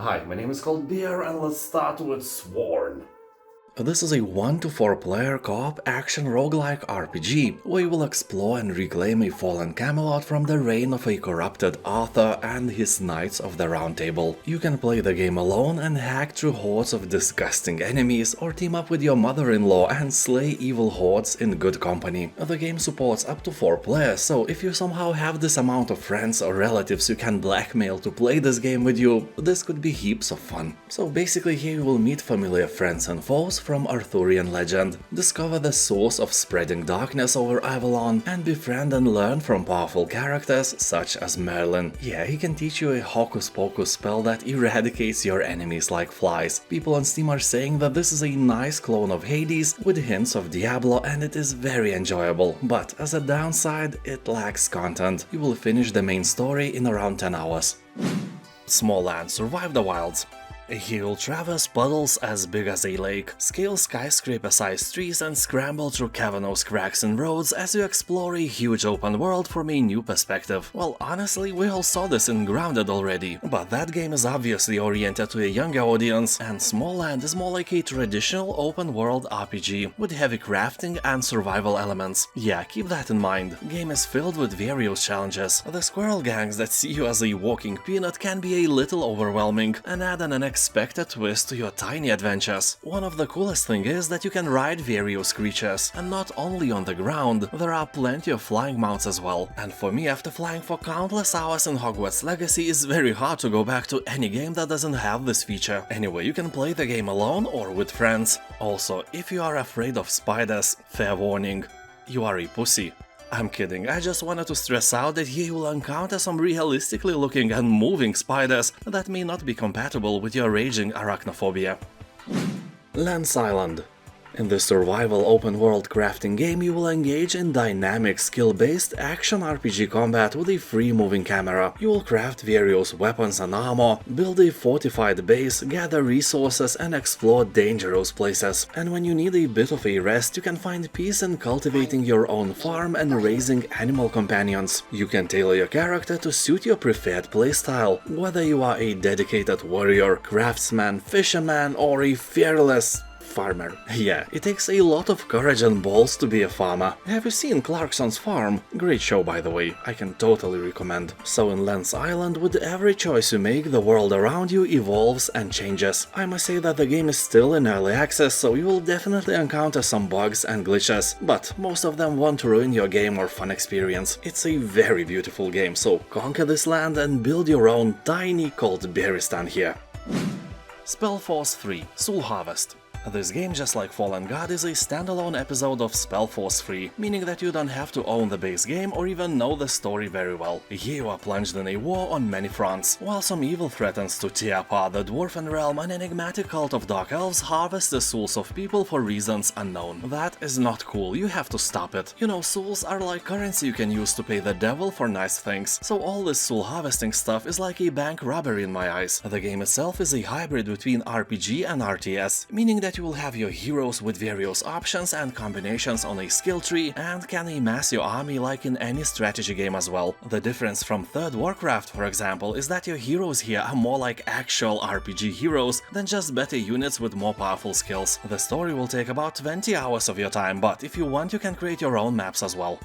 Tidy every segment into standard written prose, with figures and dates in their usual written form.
Hi, my name is ColdBeer and let's start with Sworn. This is a 1 to 4 player co-op action roguelike RPG, where you will explore and reclaim a fallen Camelot from the reign of a corrupted Arthur and his Knights of the Round Table. You can play the game alone and hack through hordes of disgusting enemies, or team up with your mother-in-law and slay evil hordes in good company. The game supports up to 4 players, so if you somehow have this amount of friends or relatives you can blackmail to play this game with you, this could be heaps of fun. So basically here you will meet familiar friends and foes from Arthurian legend, discover the source of spreading darkness over Avalon, and befriend and learn from powerful characters such as Merlin. Yeah, he can teach you a hocus pocus spell that eradicates your enemies like flies. People on Steam are saying that this is a nice clone of Hades with hints of Diablo, and it is very enjoyable, but as a downside, it lacks content. You will finish the main story in around 10 hours. Smalland: Survive the Wilds. Here you'll traverse puddles as big as a lake, scale skyscraper-sized trees and scramble through cavernous cracks in roads as you explore a huge open world from a new perspective. Well, honestly, we all saw this in Grounded already, but that game is obviously oriented to a younger audience, and Smalland is more like a traditional open-world RPG with heavy crafting and survival elements. Yeah, keep that in mind. The game is filled with various challenges. The squirrel gangs that see you as a walking peanut can be a little overwhelming and add an unexpected twist to your tiny adventures. One of the coolest things is that you can ride various creatures, and not only on the ground, there are plenty of flying mounts as well. And for me, after flying for countless hours in Hogwarts Legacy, it's very hard to go back to any game that doesn't have this feature. Anyway, you can play the game alone or with friends. Also, if you are afraid of spiders, fair warning, you are a pussy. I'm kidding, I just wanted to stress out that here you will encounter some realistically looking and moving spiders that may not be compatible with your raging arachnophobia. Lance Island. In this survival open-world crafting game, you will engage in dynamic, skill-based action RPG combat with a free-moving camera. You will craft various weapons and armor, build a fortified base, gather resources and explore dangerous places. And when you need a bit of a rest, you can find peace in cultivating your own farm and raising animal companions. You can tailor your character to suit your preferred playstyle, whether you are a dedicated warrior, craftsman, fisherman or a fearless farmer. Yeah, it takes a lot of courage and balls to be a farmer. Have you seen Clarkson's Farm? Great show, by the way, I can totally recommend. So in Lance Island, with every choice you make, the world around you evolves and changes. I must say that the game is still in early access, so you will definitely encounter some bugs and glitches, but most of them won't ruin your game or fun experience. It's a very beautiful game, so conquer this land and build your own tiny ColdBeeristan here. SpellForce 3: Soul Harvest. This game, just like Fallen God, is a standalone episode of SpellForce 3, meaning that you don't have to own the base game or even know the story very well. Here you are plunged in a war on many fronts. While some evil threatens to tear apart the Dwarven realm, an enigmatic cult of dark elves harvests the souls of people for reasons unknown. That is not cool, you have to stop it. You know, souls are like currency you can use to pay the devil for nice things, so all this soul harvesting stuff is like a bank robbery in my eyes. The game itself is a hybrid between RPG and RTS, meaning that you will have your heroes with various options and combinations on a skill tree and can amass your army like in any strategy game as well. The difference from 3rd Warcraft, for example, is that your heroes here are more like actual RPG heroes than just better units with more powerful skills. The story will take about 20 hours of your time, but if you want you can create your own maps as well.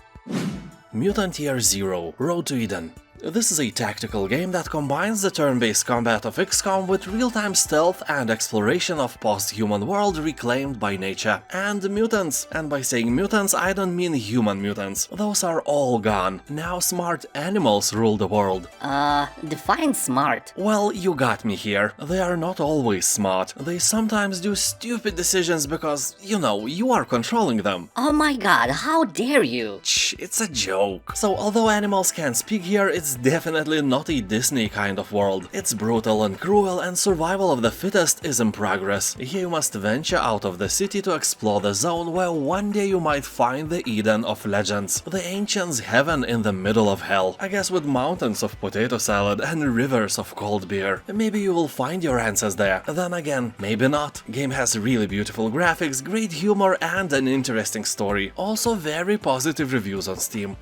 Mutant Year Zero: Road to Eden. This is a tactical game that combines the turn-based combat of XCOM with real-time stealth and exploration of post-human world reclaimed by nature. And mutants. And by saying mutants, I don't mean human mutants. Those are all gone. Now smart animals rule the world. Define smart. Well, you got me here. They are not always smart. They sometimes do stupid decisions because, you know, you are controlling them. Oh my god, how dare you? Shh, it's a joke. So although animals can't speak here, it's definitely not a Disney kind of world. It's brutal and cruel, and survival of the fittest is in progress. Here you must venture out of the city to explore the zone where one day you might find the Eden of legends, the ancients' heaven in the middle of hell. I guess with mountains of potato salad and rivers of cold beer. Maybe you will find your answers there. Then again, maybe not. Game has really beautiful graphics, great humor and an interesting story. Also very positive reviews on Steam.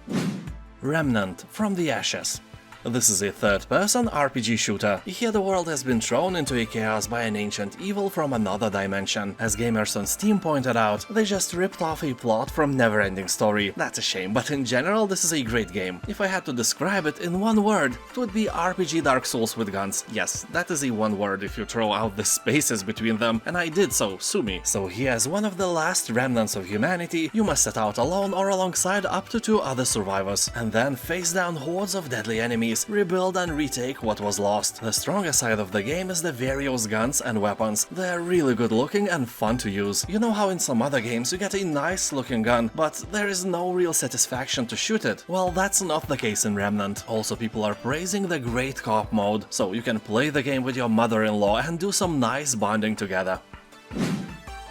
Remnant: From the Ashes. This is a third-person RPG shooter. Here the world has been thrown into a chaos by an ancient evil from another dimension. As gamers on Steam pointed out, they just ripped off a plot from Neverending Story. That's a shame, but in general this is a great game. If I had to describe it in one word, it would be RPG Dark Souls with guns. Yes, that is a one word if you throw out the spaces between them, and I did so, sue me. So here, as one of the last remnants of humanity, you must set out alone or alongside up to 2 other survivors, and then face down hordes of deadly enemies, rebuild and retake what was lost. The strongest side of the game is the various guns and weapons. They're really good looking and fun to use. You know how in some other games you get a nice looking gun, but there is no real satisfaction to shoot it? Well, that's not the case in Remnant. Also, people are praising the great co-op mode, so you can play the game with your mother-in-law and do some nice bonding together.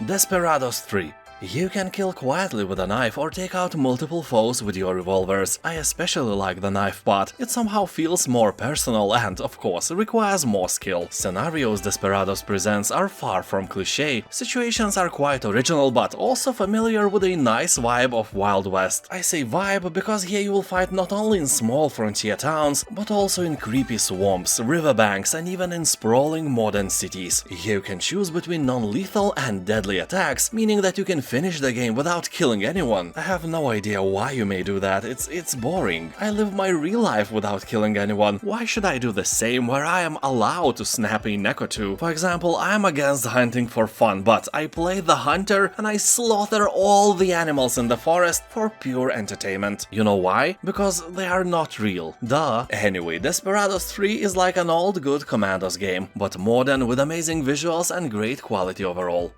Desperados III. You can kill quietly with a knife or take out multiple foes with your revolvers. I especially like the knife part. It somehow feels more personal and, of course, requires more skill. Scenarios Desperados presents are far from cliché. Situations are quite original but also familiar with a nice vibe of Wild West. I say vibe because here you will fight not only in small frontier towns, but also in creepy swamps, riverbanks and even in sprawling modern cities. Here you can choose between non-lethal and deadly attacks, meaning that you can finish the game without killing anyone. I have no idea why you may do that, it's boring. I live my real life without killing anyone. Why should I do the same where I am allowed to snap a neck or two? For example, I am against hunting for fun, but I play the hunter and I slaughter all the animals in the forest for pure entertainment. You know why? Because they are not real. Duh. Anyway, Desperados 3 is like an old good Commandos game, but modern with amazing visuals and great quality overall.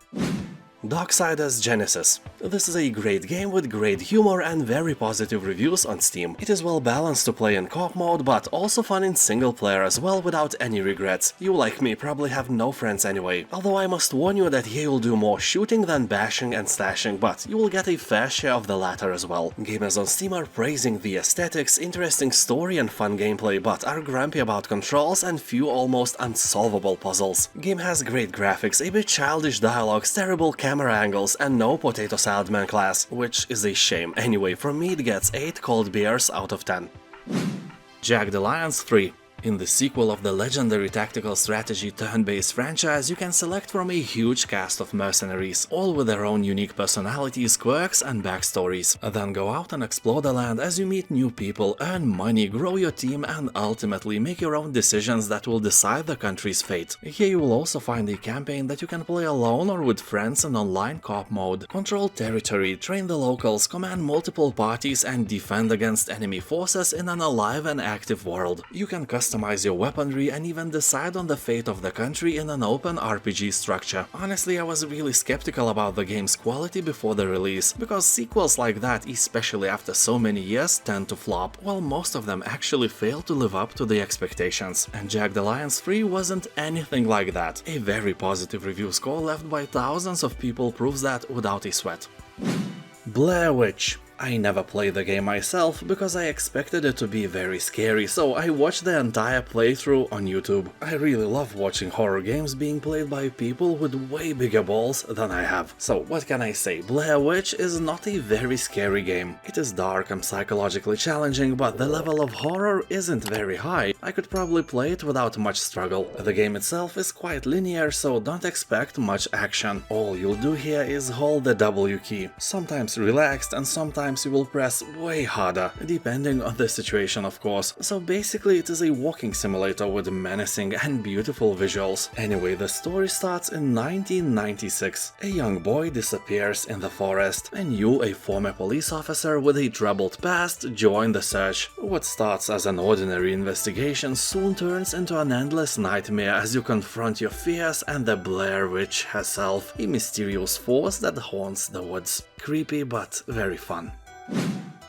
Darksiders Genesis. This is a great game with great humor and very positive reviews on Steam. It is well balanced to play in co-op mode, but also fun in single player as well without any regrets. You, like me, probably have no friends anyway. Although I must warn you that here you'll do more shooting than bashing and slashing, but you will get a fair share of the latter as well. Gamers on Steam are praising the aesthetics, interesting story and fun gameplay, but are grumpy about controls and few almost unsolvable puzzles. Game has great graphics, a bit childish dialogues, terrible camera angles and no potato salad man class, which is a shame. Anyway, for me it gets 8 cold beers out of 10. Jagged Alliance 3. In the sequel of the legendary tactical strategy turn-based franchise, you can select from a huge cast of mercenaries, all with their own unique personalities, quirks and backstories. Then go out and explore the land as you meet new people, earn money, grow your team and ultimately make your own decisions that will decide the country's fate. Here you will also find a campaign that you can play alone or with friends in online co-op mode. Control territory, train the locals, command multiple parties and defend against enemy forces in an alive and active world. You can customize your weaponry and even decide on the fate of the country in an open RPG structure. Honestly, I was really skeptical about the game's quality before the release, because sequels like that, especially after so many years, tend to flop, while most of them actually fail to live up to the expectations. And Jagged Alliance 3 wasn't anything like that. A very positive review score left by thousands of people proves that without a sweat. Blair Witch. I never played the game myself because I expected it to be very scary, so I watched the entire playthrough on YouTube. I really love watching horror games being played by people with way bigger balls than I have. So what can I say, Blair Witch is not a very scary game. It is dark and psychologically challenging, but the level of horror isn't very high. I could probably play it without much struggle. The game itself is quite linear, so don't expect much action. All you'll do here is hold the W key, sometimes relaxed and sometimes you will press way harder, depending on the situation of course. So basically it is a walking simulator with menacing and beautiful visuals. Anyway, the story starts in 1996. A young boy disappears in the forest, and you, a former police officer with a troubled past, join the search. What starts as an ordinary investigation soon turns into an endless nightmare as you confront your fears and the Blair Witch herself, a mysterious force that haunts the woods. Creepy but very fun.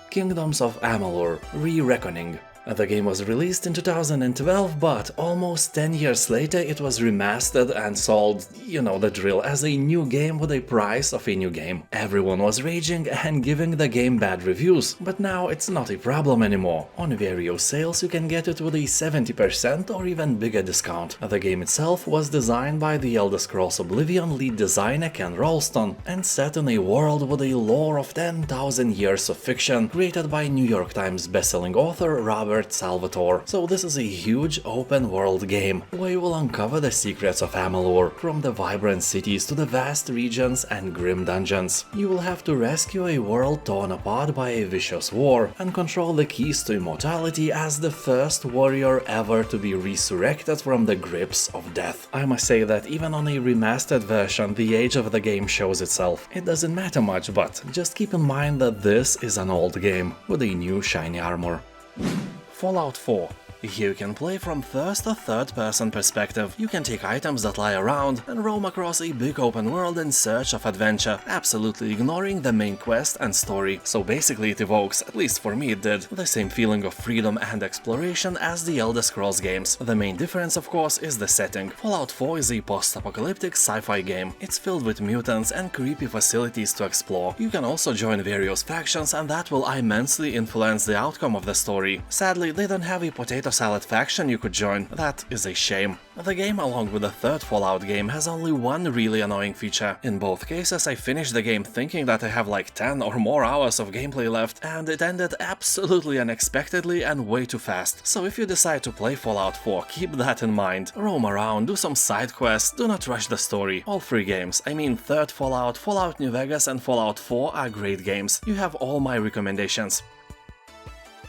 Kingdoms of Amalur: Re-Reckoning. The game was released in 2012, but almost 10 years later it was remastered and sold, you know the drill, as a new game with a price of a new game. Everyone was raging and giving the game bad reviews, but now it's not a problem anymore. On various sales you can get it with a 70% or even bigger discount. The game itself was designed by the Elder Scrolls Oblivion lead designer Ken Rolston and set in a world with a lore of 10,000 years of fiction created by New York Times bestselling author Robert discovered Saboteur. So this is a huge open world game where you will uncover the secrets of Amalur, from the vibrant cities to the vast regions and grim dungeons. You will have to rescue a world torn apart by a vicious war and control the keys to immortality as the first warrior ever to be resurrected from the grips of death. I must say that even on a remastered version, the age of the game shows itself. It doesn't matter much, but just keep in mind that this is an old game with a new shiny armor. Fallout 4. Here you can play from first or third person perspective. You can take items that lie around and roam across a big open world in search of adventure, absolutely ignoring the main quest and story. So basically it evokes, at least for me it did, the same feeling of freedom and exploration as the Elder Scrolls games. The main difference, of course, is the setting. Fallout 4 is a post-apocalyptic sci-fi game. It's filled with mutants and creepy facilities to explore. You can also join various factions, and that will immensely influence the outcome of the story. Sadly, they don't have a potato salad faction you could join. That is a shame. The game, along with the third Fallout game, has only one really annoying feature. In both cases, I finished the game thinking that I have like 10 or more hours of gameplay left, and it ended absolutely unexpectedly and way too fast. So if you decide to play Fallout 4, keep that in mind. Roam around, do some side quests, do not rush the story. All three games, I mean third Fallout, Fallout New Vegas and Fallout 4 are great games. You have all my recommendations.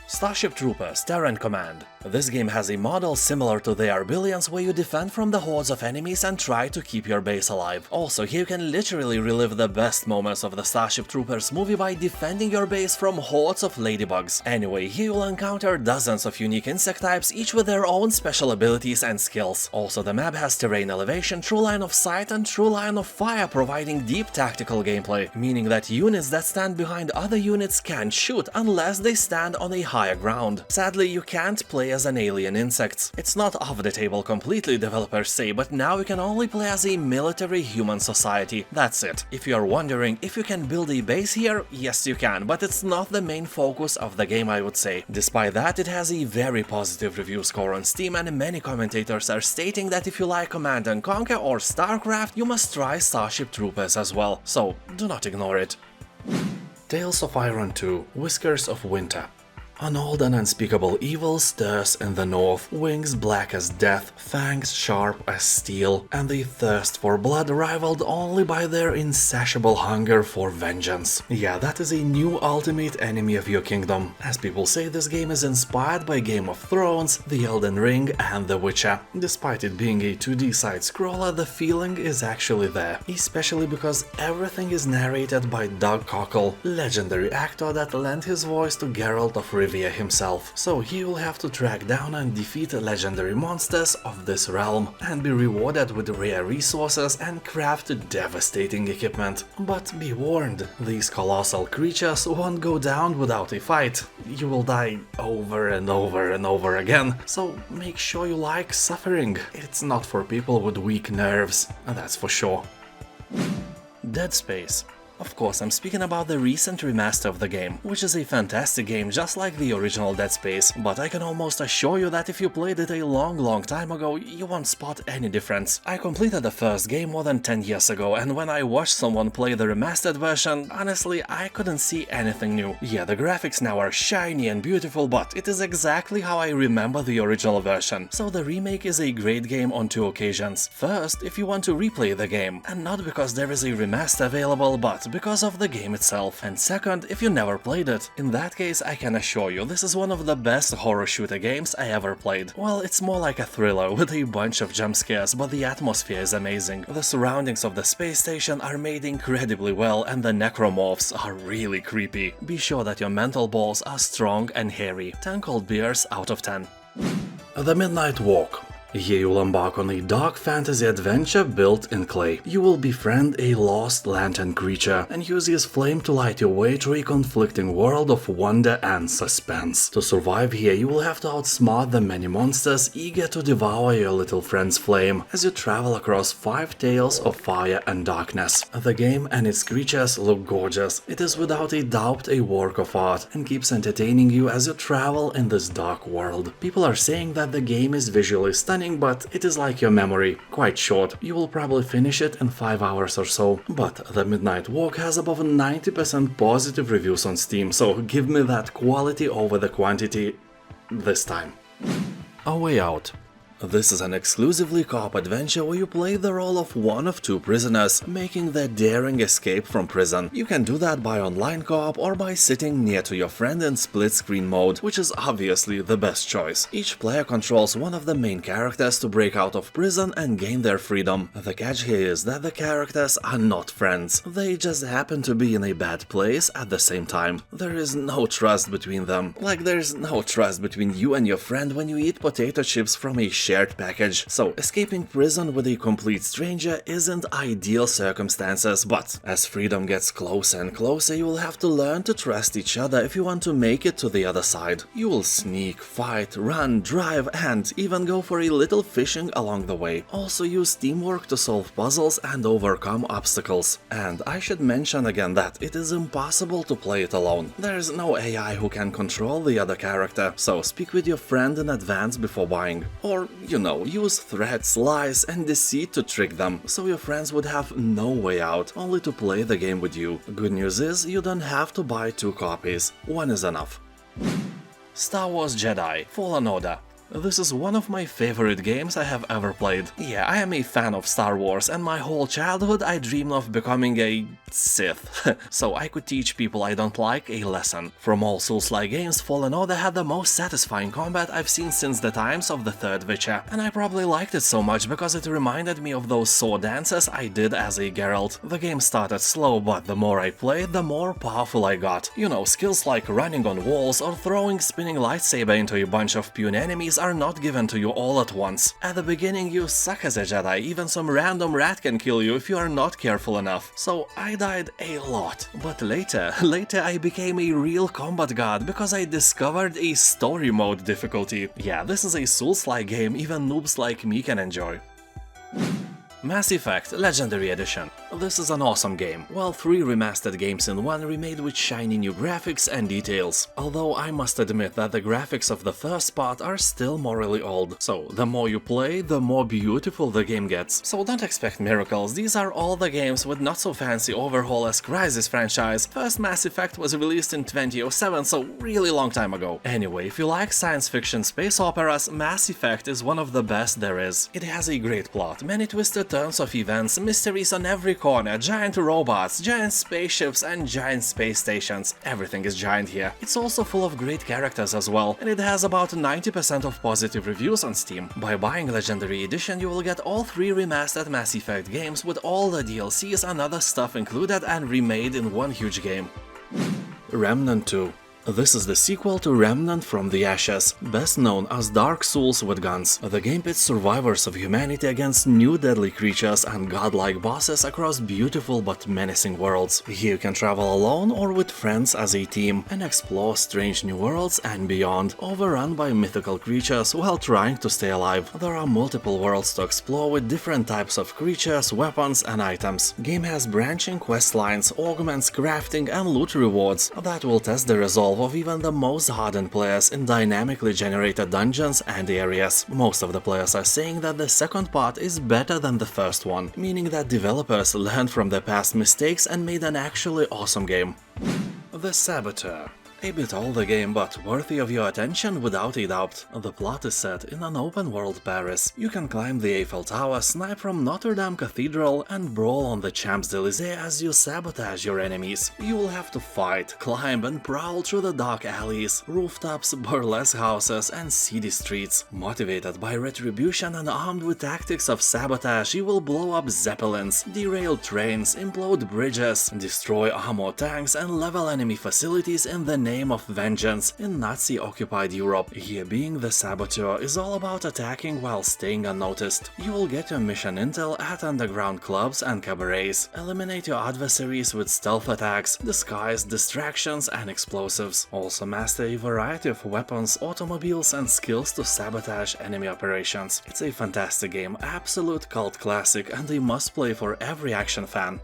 Starship Troopers Terran Command. This game has a model similar to the Arbillions, where you defend from the hordes of enemies and try to keep your base alive. Also, here you can literally relive the best moments of the Starship Troopers movie by defending your base from hordes of ladybugs. Anyway, here you'll encounter dozens of unique insect types, each with their own special abilities and skills. Also, the map has terrain elevation, true line of sight and true line of fire, providing deep tactical gameplay, meaning that units that stand behind other units can't shoot unless they stand on a higher ground. Sadly, you can't play as an alien insect. It's not off the table completely, developers say, but now you can only play as a military human society. That's it. If you are wondering if you can build a base here, yes you can, but it's not the main focus of the game, I would say. Despite that, it has a very positive review score on Steam, and many commentators are stating that if you like Command & Conquer or StarCraft, you must try Starship Troopers as well, so do not ignore it. Tales of Iron 2 Whiskers of Winter. An old and unspeakable evil stirs in the north, wings black as death, fangs sharp as steel, and a thirst for blood rivaled only by their insatiable hunger for vengeance. Yeah, that is a new ultimate enemy of your kingdom. As people say, this game is inspired by Game of Thrones, The Elden Ring, and The Witcher. Despite it being a 2D side-scroller, the feeling is actually there, especially because everything is narrated by Doug Cockle, legendary actor that lent his voice to Geralt of Rivia himself. So he will have to track down and defeat legendary monsters of this realm and be rewarded with rare resources and craft devastating equipment. But be warned, these colossal creatures won't go down without a fight. You will die over and over and over again, so make sure you like suffering. It's not for people with weak nerves, that's for sure. Dead Space. Of course, I'm speaking about the recent remaster of the game, which is a fantastic game just like the original Dead Space, but I can almost assure you that if you played it a long time ago, you won't spot any difference. I completed the first game more than 10 years ago, and when I watched someone play the remastered version, honestly, I couldn't see anything new. Yeah, the graphics now are shiny and beautiful, but it is exactly how I remember the original version. So the remake is a great game on two occasions. First, if you want to replay the game, and not because there is a remaster available, but because of the game itself. And second, if you never played it. In that case, I can assure you this is one of the best horror shooter games I ever played. Well, it's more like a thriller with a bunch of jump scares, but the atmosphere is amazing. The surroundings of the space station are made incredibly well, and the necromorphs are really creepy. Be sure that your mental balls are strong and hairy. 10 cold beers out of 10. The Midnight Walk. Here you'll embark on a dark fantasy adventure built in clay. You will befriend a lost lantern creature and use his flame to light your way through a conflicting world of wonder and suspense. To survive here, you will have to outsmart the many monsters eager to devour your little friend's flame as you travel across 5 tales of fire and darkness. The game and its creatures look gorgeous. It is without a doubt a work of art and keeps entertaining you as you travel in this dark world. People are saying that the game is visually stunning, but it is like your memory, quite short. You will probably finish it in 5 hours or so. But The Midnight Walk has above 90% positive reviews on Steam, so give me that quality over the quantity. this time. A Way Out. This is an exclusively co-op adventure where you play the role of one of two prisoners, making their daring escape from prison. You can do that by online co-op or by sitting near to your friend in split-screen mode, which is obviously the best choice. Each player controls one of the main characters to break out of prison and gain their freedom. The catch here is that the characters are not friends. They just happen to be in a bad place at the same time. There is no trust between them. Like there's no trust between you and your friend when you eat potato chips from a shared package, so escaping prison with a complete stranger isn't ideal circumstances, but as freedom gets closer and closer, you will have to learn to trust each other if you want to make it to the other side. You will sneak, fight, run, drive, and even go for a little fishing along the way. Also use teamwork to solve puzzles and overcome obstacles. And I should mention again that it is impossible to play it alone. There's no AI who can control the other character, so speak with your friend in advance before buying. Or, you know, use threats, lies, and deceit to trick them, so your friends would have no way out, only to play the game with you. Good news is, you don't have to buy 2 copies, one is enough. Star Wars Jedi Fallen Order. This is one of my favorite games I have ever played. Yeah, I am a fan of Star Wars, and my whole childhood I dreamed of becoming a Sith, so I could teach people I don't like a lesson. From all Souls-like games, Fallen Order had the most satisfying combat I've seen since the times of the third Witcher, and I probably liked it so much because it reminded me of those sword dances I did as a Geralt. The game started slow, but the more I played, the more powerful I got. You know, skills like running on walls or throwing spinning lightsaber into a bunch of puny enemies are not given to you all at once. At the beginning you suck as a Jedi, even some random rat can kill you if you are not careful enough. So I died a lot. But later I became a real combat god because I discovered a story mode difficulty. Yeah, this is a Souls-like game even noobs like me can enjoy. Mass Effect Legendary Edition. This is an awesome game. Well, 3 remastered games in one remade with shiny new graphics and details. Although I must admit that the graphics of the first part are still morally old. So the more you play, the more beautiful the game gets. So don't expect miracles, these are all the games with not so fancy overhaul as Crysis franchise. First Mass Effect was released in 2007, so really long time ago. Anyway, if you like science fiction space operas, Mass Effect is one of the best there is. It has a great plot, many twisted turns of events, mysteries on every corner, giant robots, giant spaceships and giant space stations. Everything is giant here. It's also full of great characters as well, and it has about 90% of positive reviews on Steam. By buying Legendary Edition you will get all 3 remastered Mass Effect games with all the DLCs and other stuff included and remade in one huge game. Remnant 2. This is the sequel to Remnant from the Ashes, best known as Dark Souls with guns. The game pits survivors of humanity against new deadly creatures and godlike bosses across beautiful but menacing worlds. Here you can travel alone or with friends as a team and explore strange new worlds and beyond, overrun by mythical creatures while trying to stay alive. There are multiple worlds to explore with different types of creatures, weapons and items. Game has branching quest lines, augments, crafting and loot rewards that will test the resolve of even the most hardened players in dynamically generated dungeons and areas. Most of the players are saying that the second part is better than the first one, meaning that developers learned from their past mistakes and made an actually awesome game. The Saboteur. A bit older game, but worthy of your attention without a doubt. The plot is set in an open-world Paris. You can climb the Eiffel Tower, snipe from Notre Dame Cathedral, and brawl on the Champs-Élysées as you sabotage your enemies. You will have to fight, climb, and prowl through the dark alleys, rooftops, burlesque houses, and seedy streets. Motivated by retribution and armed with tactics of sabotage, you will blow up zeppelins, derail trains, implode bridges, destroy armored tanks, and level enemy facilities in the name of vengeance in Nazi-occupied Europe. Here being the Saboteur is all about attacking while staying unnoticed. You will get your mission intel at underground clubs and cabarets, eliminate your adversaries with stealth attacks, disguise, distractions and explosives. Also master a variety of weapons, automobiles and skills to sabotage enemy operations. It's a fantastic game, absolute cult classic and a must-play for every action fan.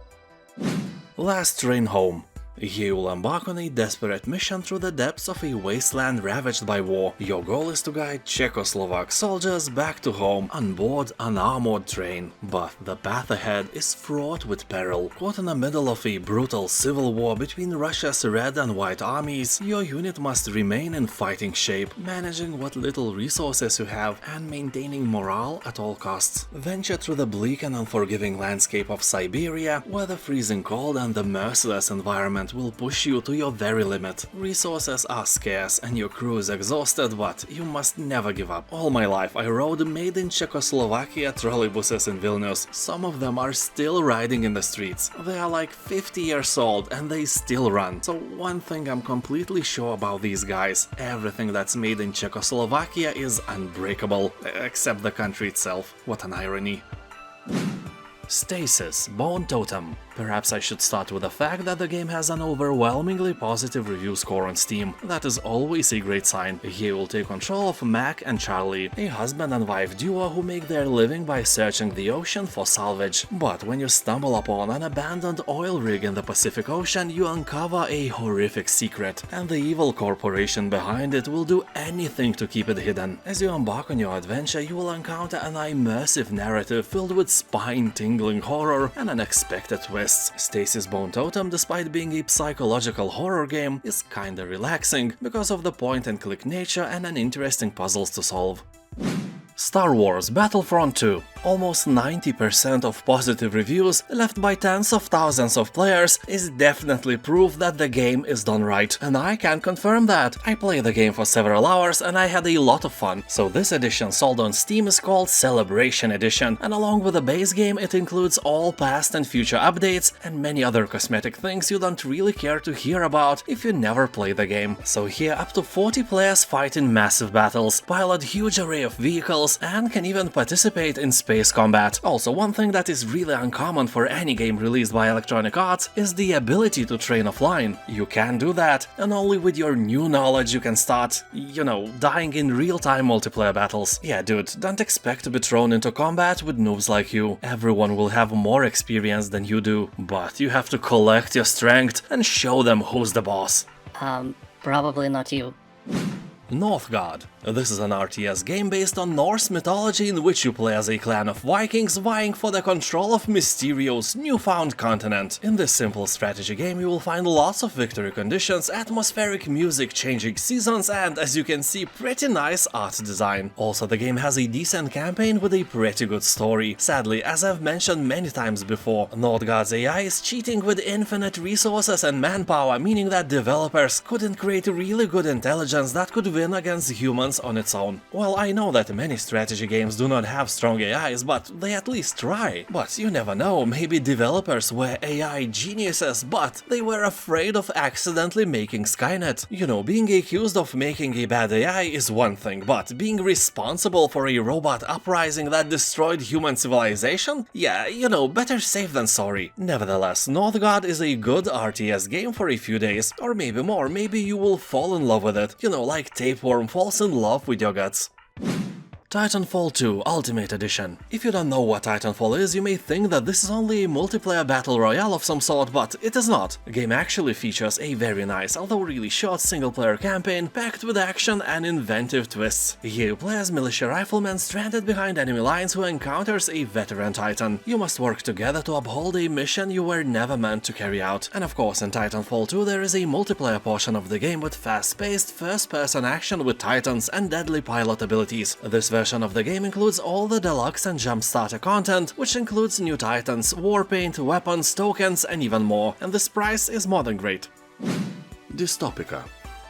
Last Train Home. Here you'll embark on a desperate mission through the depths of a wasteland ravaged by war. Your goal is to guide Czechoslovak soldiers back to home on board an armored train. But the path ahead is fraught with peril. Caught in the middle of a brutal civil war between Russia's red and white armies, your unit must remain in fighting shape, managing what little resources you have and maintaining morale at all costs. Venture through the bleak and unforgiving landscape of Siberia, where the freezing cold and the merciless environment will push you to your very limit. Resources are scarce and your crew is exhausted, but you must never give up. All my life I rode made in Czechoslovakia trolleybuses in Vilnius. Some of them are still riding in the streets. They are like 50 years old and they still run. So one thing I'm completely sure about these guys: everything that's made in Czechoslovakia is unbreakable, except the country itself. What an irony. STASIS Bone Totem. Perhaps I should start with the fact that the game has an overwhelmingly positive review score on Steam. That is always a great sign. Here you'll take control of Mac and Charlie, a husband and wife duo who make their living by searching the ocean for salvage. But when you stumble upon an abandoned oil rig in the Pacific Ocean, you uncover a horrific secret, and the evil corporation behind it will do anything to keep it hidden. As you embark on your adventure, you will encounter an immersive narrative filled with spine-tingling horror and unexpected twists. STASIS Bone Totem, despite being a psychological horror game, is kinda relaxing because of the point-and-click nature and an interesting puzzles to solve. Star Wars Battlefront 2. Almost 90% of positive reviews left by tens of thousands of players is definitely proof that the game is done right, and I can confirm that. I played the game for several hours and I had a lot of fun. So this edition sold on Steam is called Celebration Edition, and along with the base game it includes all past and future updates and many other cosmetic things you don't really care to hear about if you never play the game. So here up to 40 players fight in massive battles, pilot huge array of vehicles, and can even participate in space combat. Also, one thing that is really uncommon for any game released by Electronic Arts is the ability to train offline. You can do that, and only with your new knowledge you can start, dying in real-time multiplayer battles. Yeah, dude, don't expect to be thrown into combat with noobs like you. Everyone will have more experience than you do, but you have to collect your strength and show them who's the boss. Probably not you. Northgard. This is an RTS game based on Norse mythology in which you play as a clan of Vikings vying for the control of Mysterio's newfound continent. In this simple strategy game you will find lots of victory conditions, atmospheric music, changing seasons, and, as you can see, pretty nice art design. Also, the game has a decent campaign with a pretty good story. Sadly, as I've mentioned many times before, Northgard's AI is cheating with infinite resources and manpower, meaning that developers couldn't create really good intelligence that could win against humans on its own. Well, I know that many strategy games do not have strong AIs, but they at least try. But you never know, maybe developers were AI geniuses, but they were afraid of accidentally making Skynet. Being accused of making a bad AI is one thing, but being responsible for a robot uprising that destroyed human civilization? Yeah, better safe than sorry. Nevertheless, Northgard is a good RTS game for a few days, or maybe more. Maybe you will fall in love with it, like Tapeworm falls in love with your guts. TitanFall 2 Ultimate Edition. If you don't know what TitanFall is, you may think that this is only a multiplayer battle royale of some sort, but it is not. The game actually features a very nice, although really short single-player campaign packed with action and inventive twists. Here you play as militia rifleman stranded behind enemy lines who encounters a veteran Titan. You must work together to uphold a mission you were never meant to carry out. And of course, in TitanFall 2 there is a multiplayer portion of the game with fast-paced, first-person action with Titans and deadly pilot abilities. This version of the game includes all the deluxe and jump starter content, which includes new Titans, warpaint, weapons, tokens, and even more, and this price is more than great. Dystopika.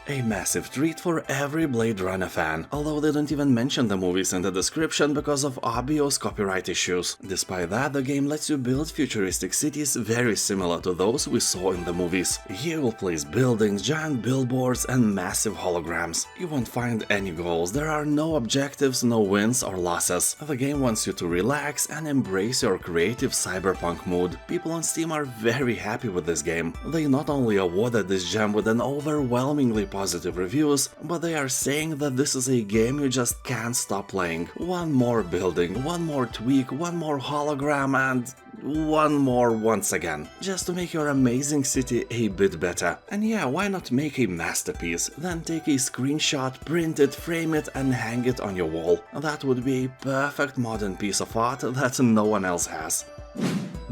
A massive treat for every Blade Runner fan, although they don't even mention the movies in the description because of obvious copyright issues. Despite that, the game lets you build futuristic cities very similar to those we saw in the movies. Here you'll place buildings, giant billboards, and massive holograms. You won't find any goals, there are no objectives, no wins or losses. The game wants you to relax and embrace your creative cyberpunk mood. People on Steam are very happy with this game. They not only awarded this gem with an overwhelmingly positive reviews, but they are saying that this is a game you just can't stop playing. One more building, one more tweak, one more hologram, and one more once again, just to make your amazing city a bit better. And yeah, why not make a masterpiece, then take a screenshot, print it, frame it and hang it on your wall. That would be a perfect modern piece of art that no one else has.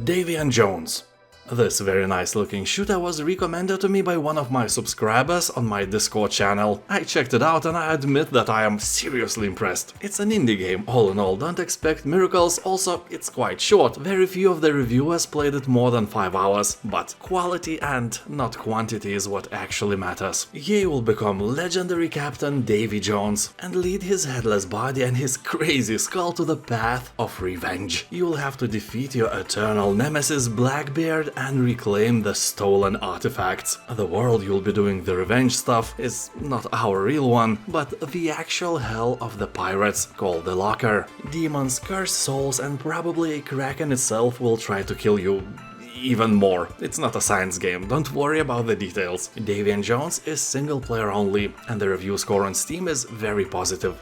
Davy and Jones. This very nice looking shooter was recommended to me by one of my subscribers on my Discord channel. I checked it out and I admit that I am seriously impressed. It's an indie game, all in all, don't expect miracles, also it's quite short, very few of the reviewers played it more than 5 hours, but quality and not quantity is what actually matters. Ye will become legendary Captain Davy Jones and lead his headless body and his crazy skull to the path of revenge. You will have to defeat your eternal nemesis Blackbeard and reclaim the stolen artifacts. The world you'll be doing the revenge stuff is not our real one, but the actual hell of the pirates called the Locker. Demons, cursed souls and probably a kraken itself will try to kill you even more. It's not a science game, don't worry about the details. Davy and Jones is single player only, and the review score on Steam is very positive.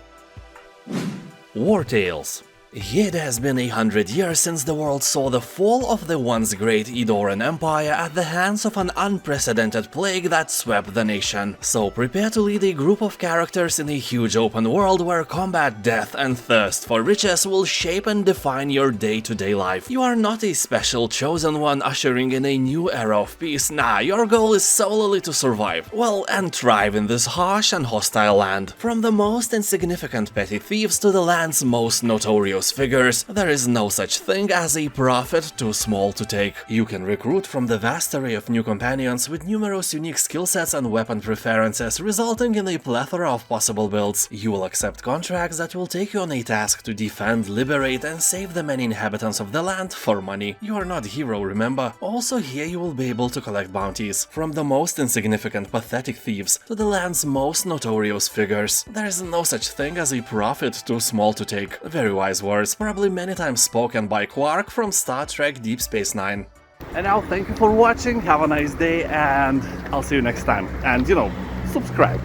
Wartales. It has been 100 years since the world saw the fall of the once great Edoran Empire at the hands of an unprecedented plague that swept the nation. So prepare to lead a group of characters in a huge open world where combat, death and thirst for riches will shape and define your day-to-day life. You are not a special chosen one ushering in a new era of peace, nah, your goal is solely to survive. Well, and thrive in this harsh and hostile land. From the most insignificant petty thieves to the land's most notorious figures, there is no such thing as a profit too small to take. You can recruit from the vast array of new companions with numerous unique skill sets and weapon preferences, resulting in a plethora of possible builds. You will accept contracts that will take you on a task to defend, liberate and save the many inhabitants of the land for money. You are not a hero, remember? Also here you will be able to collect bounties, from the most insignificant pathetic thieves to the land's most notorious figures. There is no such thing as a profit too small to take. Very wise words, probably many times spoken by Quark from Star Trek Deep Space Nine. And now, thank you for watching, have a nice day, and I'll see you next time. And, you know, subscribe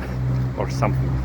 or something.